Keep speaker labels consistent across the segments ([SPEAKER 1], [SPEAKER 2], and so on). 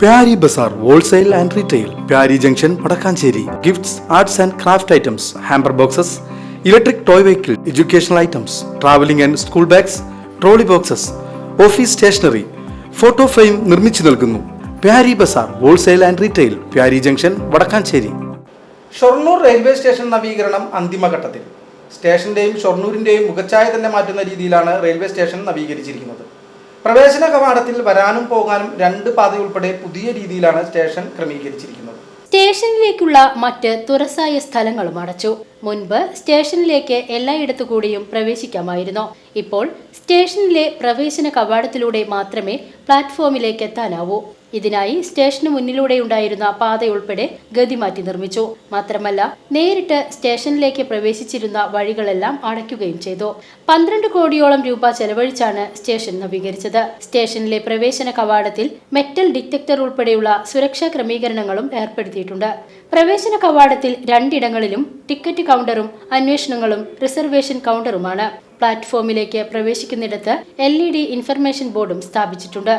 [SPEAKER 1] Pyari Bazaar Wholesale and Retail, Pyari Junction, Padakkancherry. Gifts, arts and craft items, hamper boxes, electric toy vehicle, educational items, traveling and school bags, trolley boxes, office stationery, photo frame നിർമ്മിച്ചു നൽകുന്നു. Pyari Bazaar Wholesale and Retail, Pyari Junction, Padakkancherry.
[SPEAKER 2] Shoranur railway station നവീകരണം അന്തിമഘട്ടത്തിൽ. സ്റ്റേഷന്റെയും ഷൊർണൂരിന്റെയും മുഖച്ഛായ തന്നെ മാറ്റുന്ന രീതിയിലാണ് railway station നവീകരിച്ചിരിക്കുന്നത്. പ്രവേശന കവാടത്തിൽ വരാനും പോകാനും രണ്ട് പാതയുൾപ്പെടെ പുതിയ രീതിയിലാണ് സ്റ്റേഷൻ ക്രമീകരിച്ചിരിക്കുന്നത്.
[SPEAKER 3] സ്റ്റേഷനിലേക്കുള്ള മറ്റ് തുറസായ സ്ഥലങ്ങളും അടച്ചു. മുൻപ് സ്റ്റേഷനിലേക്ക് എല്ലായിടത്തുകൂടിയും പ്രവേശിക്കാമായിരുന്നു. ഇപ്പോൾ സ്റ്റേഷനിലെ പ്രവേശന കവാടത്തിലൂടെ മാത്രമേ പ്ലാറ്റ്ഫോമിലേക്ക് എത്താനാവൂ. ഇതിനായി സ്റ്റേഷന് മുന്നിലൂടെയുണ്ടായിരുന്ന പാതയുൾപ്പെടെ ഗതിമാറ്റി നിർമ്മിച്ചു. മാത്രമല്ല, നേരിട്ട് സ്റ്റേഷനിലേക്ക് പ്രവേശിച്ചിരുന്ന വഴികളെല്ലാം അടയ്ക്കുകയും ചെയ്തു. 12 കോടിയോളം രൂപ ചെലവഴിച്ചാണ് സ്റ്റേഷൻ നവീകരിച്ചത്. സ്റ്റേഷനിലെ പ്രവേശന കവാടത്തിൽ മെറ്റൽ ഡിറ്റക്ടർ ഉൾപ്പെടെയുള്ള സുരക്ഷാ ക്രമീകരണങ്ങളും ഏർപ്പെടുത്തിയിട്ടുണ്ട്. പ്രവേശന കവാടത്തിൽ 2 ഇടങ്ങളിലും ടിക്കറ്റ് കൗണ്ടറും അന്വേഷണങ്ങളും റിസർവേഷൻ കൗണ്ടറുമാണ്. പ്ലാറ്റ്ഫോമിലേക്ക് പ്രവേശിക്കുന്നിടത്ത് LED ഇൻഫർമേഷൻ ബോർഡും സ്ഥാപിച്ചിട്ടുണ്ട്.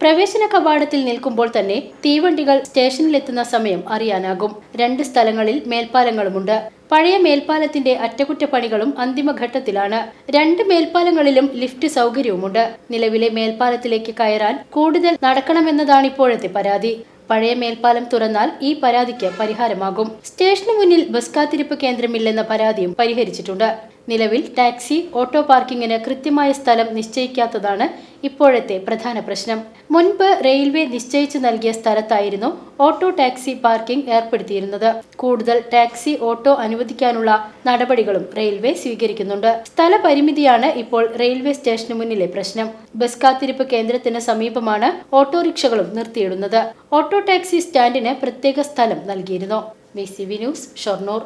[SPEAKER 3] പ്രവേശന കവാടത്തിൽ നിൽക്കുമ്പോൾ തന്നെ തീവണ്ടികൾ സ്റ്റേഷനിലെത്തുന്ന സമയം അറിയാനാകും. 2 സ്ഥലങ്ങളിൽ മേൽപ്പാലങ്ങളുമുണ്ട്. പഴയ മേൽപ്പാലത്തിന്റെ അറ്റകുറ്റപ്പണികളും അന്തിമഘട്ടത്തിലാണ്. 2 മേൽപ്പാലങ്ങളിലും ലിഫ്റ്റ് സൗകര്യവുമുണ്ട്. നിലവിലെ മേൽപ്പാലത്തിലേക്ക് കയറാൻ കൂടുതൽ നടക്കണമെന്നതാണ് ഇപ്പോഴത്തെ പരാതി. പഴയ മേൽപ്പാലം തുറന്നാൽ ഈ പരാതിക്ക് പരിഹാരമാകും. സ്റ്റേഷന് മുന്നിൽ ബസ് കാത്തിരിപ്പ് കേന്ദ്രമില്ലെന്ന പരാതിയും പരിഹരിച്ചിട്ടുണ്ട്. നിലവിൽ ടാക്സി, ഓട്ടോ പാർക്കിങ്ങിന് കൃത്യമായ സ്ഥലം നിശ്ചയിക്കാത്തതാണ് ഇപ്പോഴത്തെ പ്രധാന പ്രശ്നം. മുൻപ് റെയിൽവേ നിശ്ചയിച്ചു നൽകിയ സ്ഥലത്തായിരുന്നു ഓട്ടോ ടാക്സി പാർക്കിംഗ് ഏർപ്പെടുത്തിയിരുന്നത്. കൂടുതൽ ടാക്സി, ഓട്ടോ അനുവദിക്കാനുള്ള നടപടികളും റെയിൽവേ സ്വീകരിക്കുന്നുണ്ട്. സ്ഥലപരിമിതിയാണ് ഇപ്പോൾ റെയിൽവേ സ്റ്റേഷന് മുന്നിലെ പ്രശ്നം. ബസ് കാത്തിരിപ്പ് കേന്ദ്രത്തിന് സമീപമാണ് ഓട്ടോറിക്ഷകളും നിർത്തിയിടുന്നത്. ഓട്ടോ ടാക്സി സ്റ്റാൻഡിന് പ്രത്യേക സ്ഥലം നൽകിയിരുന്നു. VCV news, Shoranur.